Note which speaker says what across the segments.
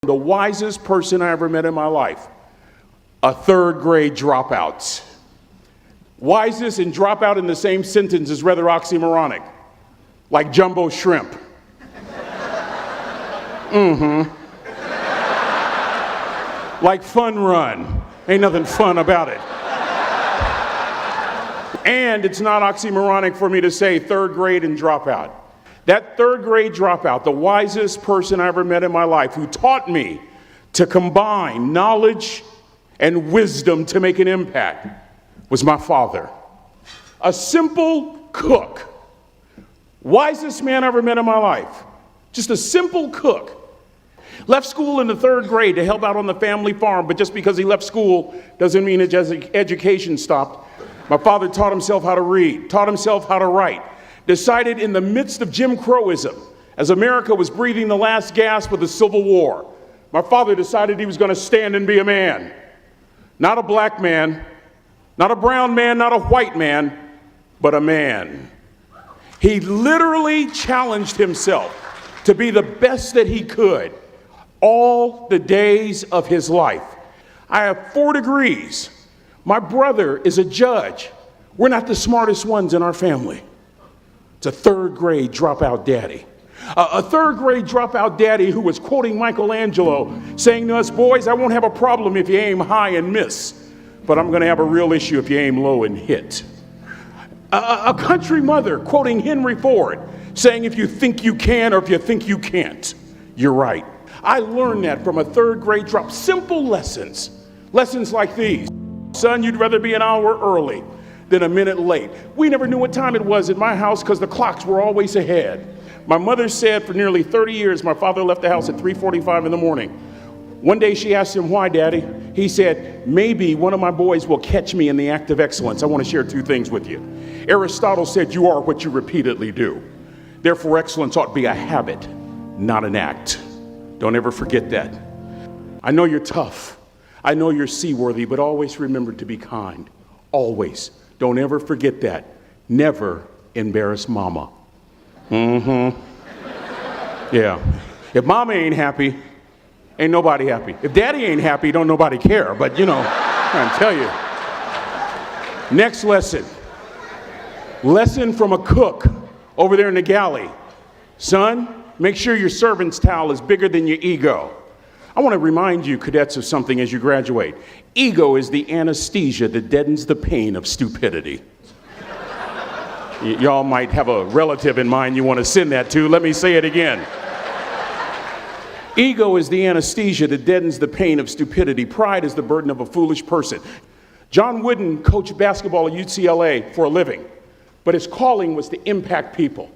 Speaker 1: The wisest person I ever met in my life, a third grade dropout. Wisest and dropout in the same sentence is rather oxymoronic, like jumbo shrimp. Like fun run. Ain't nothing fun about it. And it's not oxymoronic for me to say third grade and dropout. That third grade dropout, the wisest person I ever met in my life, who taught me to combine knowledge and wisdom to make an impact, was my father. A simple cook. Wisest man I ever met in my life. Just a simple cook. Left school in the third grade to help out on the family farm, but just because he left school doesn't mean his education stopped. My father taught himself how to read, taught himself how to write, decided in the midst of Jim Crowism, as America was breathing the last gasp of the Civil War, my father decided he was going to stand and be a man. Not a black man, not a brown man, not a white man, but a man. He literally challenged himself to be the best that he could all the days of his life. I have 4 degrees. My brother is a judge. We're not the smartest ones in our family. It's a third grade dropout daddy. A third grade dropout daddy who was quoting Michelangelo, saying to us, boys, I won't have a problem if you aim high and miss, but I'm going to have a real issue if you aim low and hit. A country mother quoting Henry Ford, saying if you think you can or if you think you can't, you're right. I learned that from a third grade drop. Simple lessons. Lessons like these. Son, you'd rather be an hour early than a minute late. We never knew what time it was at my house because the clocks were always ahead. My mother said for nearly 30 years, my father left the house at 3:45 in the morning. One day she asked him, why, Daddy? He said, maybe one of my boys will catch me in the act of excellence. I want to share 2 things with you. Aristotle said, you are what you repeatedly do. Therefore, excellence ought to be a habit, not an act. Don't ever forget that. I know you're tough. I know you're seaworthy, but always remember to be kind. Always. Don't ever forget that. Never embarrass mama. Yeah. If mama ain't happy, ain't nobody happy. If daddy ain't happy, don't nobody care. But you know, I'm trying to tell you. Next lesson. Lesson from a cook over there in the galley. Son, make sure your servant's towel is bigger than your ego. I want to remind you, cadets, of something as you graduate. Ego is the anesthesia that deadens the pain of stupidity. Y'all might have a relative in mind you want to send that to. Let me say it again. Ego is the anesthesia that deadens the pain of stupidity. Pride is the burden of a foolish person. John Wooden coached basketball at UCLA for a living, but his calling was to impact people.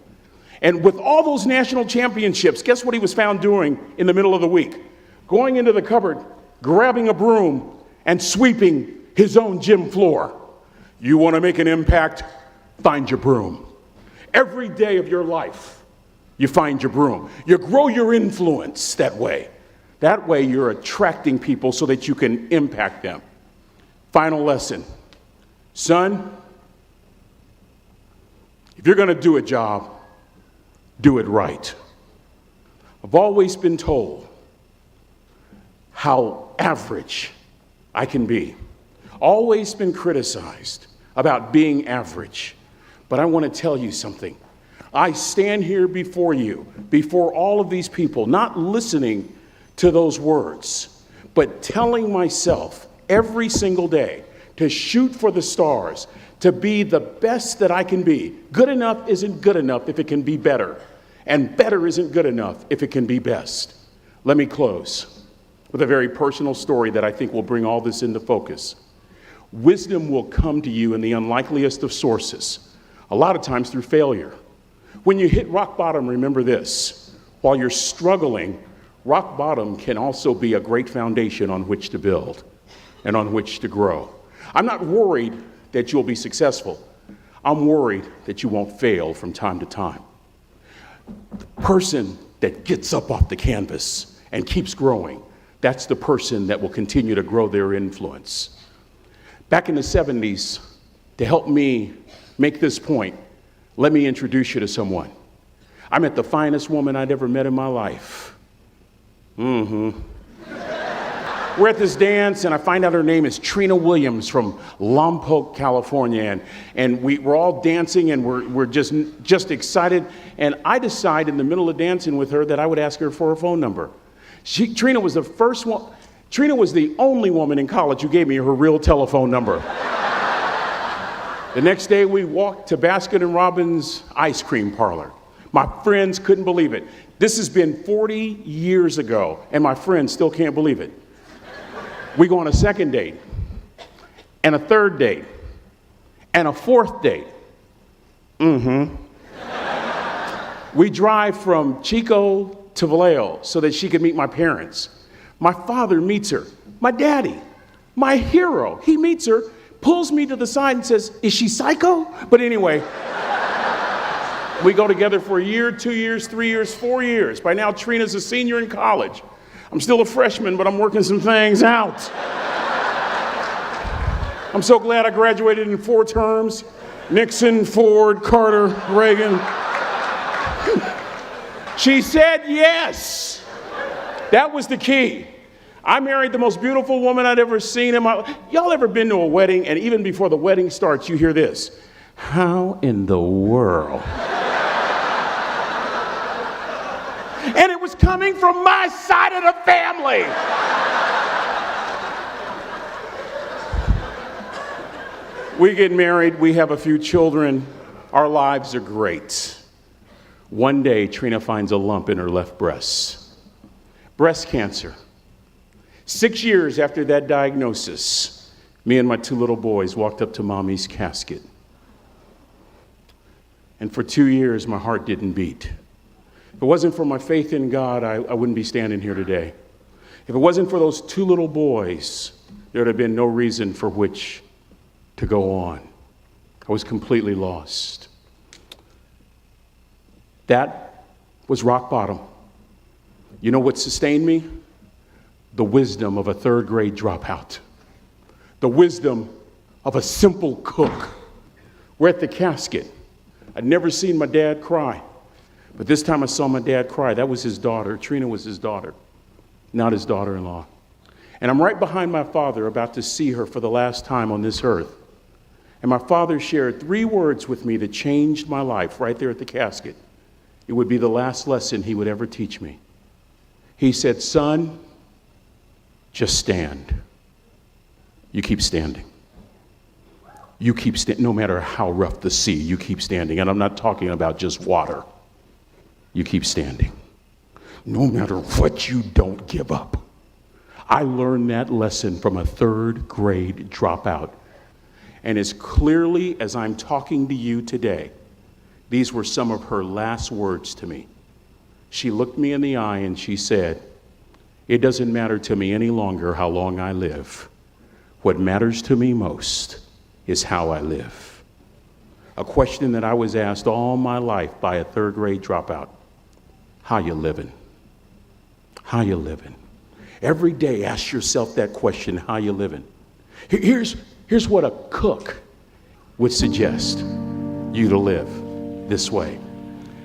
Speaker 1: And with all those national championships, guess what he was found doing in the middle of the week? Going into the cupboard, grabbing a broom, and sweeping his own gym floor. You want to make an impact? Find your broom. Every day of your life, you find your broom. You grow your influence that way. That way you're attracting people so that you can impact them. Final lesson. Son, if you're going to do a job, do it right. I've always been told how average I can be. Always been criticized about being average. But I want to tell you something. I stand here before you, before all of these people, not listening to those words, but telling myself every single day to shoot for the stars, to be the best that I can be. Good enough isn't good enough if it can be better, and better isn't good enough if it can be best. Let me close with a very personal story that I think will bring all this into focus. Wisdom will come to you in the unlikeliest of sources, a lot of times through failure. When you hit rock bottom, remember this. While you're struggling, rock bottom can also be a great foundation on which to build and on which to grow. I'm not worried that you'll be successful. I'm worried that you won't fail from time to time. The person that gets up off the canvas and keeps growing, that's the person that will continue to grow their influence. Back in the 70s, to help me make this point, let me introduce you to someone. I met the finest woman I'd ever met in my life. We're at this dance, and I find out her name is Trina Williams from Lompoc, California, and we're all dancing, and we're just excited. And I decide in the middle of dancing with her that I would ask her for her phone number. Trina was the first one. Trina was the only woman in college who gave me her real telephone number. The next day, we walked to Baskin & Robbins ice cream parlor. My friends couldn't believe it. This has been 40 years ago, and my friends still can't believe it. We go on a second date, and a third date, and a fourth date. We drive from Chico to Vallejo so that she could meet my parents. My father meets her. My daddy, my hero, he meets her, pulls me to the side and says, "Is she psycho?" But anyway, we go together for a year, 2 years, 3 years, 4 years. By now, Trina's a senior in college. I'm still a freshman, but I'm working some things out. I'm so glad I graduated in 4 terms. Nixon, Ford, Carter, Reagan. She said yes. That was the key. I married the most beautiful woman I'd ever seen in my life. Y'all ever been to a wedding, and even before the wedding starts, you hear this? How in the world? And it was coming from my side of the family. We get married, we have a few children, our lives are great. One day, Trina finds a lump in her left breast. Breast cancer. 6 years after that diagnosis, me and my 2 little boys walked up to Mommy's casket. And for 2 years, my heart didn't beat. If it wasn't for my faith in God, I wouldn't be standing here today. If it wasn't for those 2 little boys, there would have been no reason for which to go on. I was completely lost. That was rock bottom. You know what sustained me? The wisdom of a 3rd grade dropout. The wisdom of a simple cook. We're at the casket. I'd never seen my dad cry. But this time I saw my dad cry. That was his daughter. Trina was his daughter, not his daughter-in-law. And I'm right behind my father, about to see her for the last time on this earth. And my father shared 3 words with me that changed my life right there at the casket. It would be the last lesson he would ever teach me. He said, "Son, just stand. You keep standing. You keep standing, no matter how rough the sea, you keep standing." And I'm not talking about just water. You keep standing. No matter what, you don't give up. I learned that lesson from a 3rd grade dropout. And as clearly as I'm talking to you today, these were some of her last words to me. She looked me in the eye and she said, "It doesn't matter to me any longer how long I live. What matters to me most is how I live." A question that I was asked all my life by a 3rd grade dropout. How you living? How you living? Every day ask yourself that question, how you living? Here's what a cook would suggest you to live this way.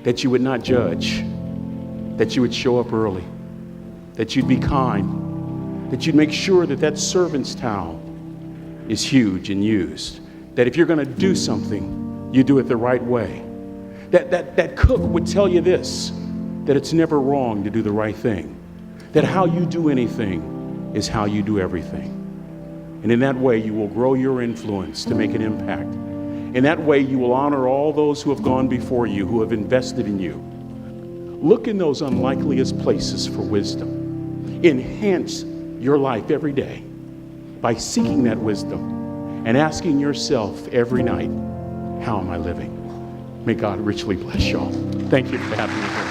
Speaker 1: That you would not judge, that you would show up early, that you'd be kind, that you'd make sure that that servant's towel is huge and used, that if you're going to do something, you do it the right way. That cook would tell you this, that it's never wrong to do the right thing, that how you do anything is how you do everything. And in that way, you will grow your influence to make an impact. In that way, you will honor all those who have gone before you, who have invested in you. Look in those unlikeliest places for wisdom. Enhance your life every day by seeking that wisdom and asking yourself every night, how am I living? May God richly bless y'all. Thank you for having me here.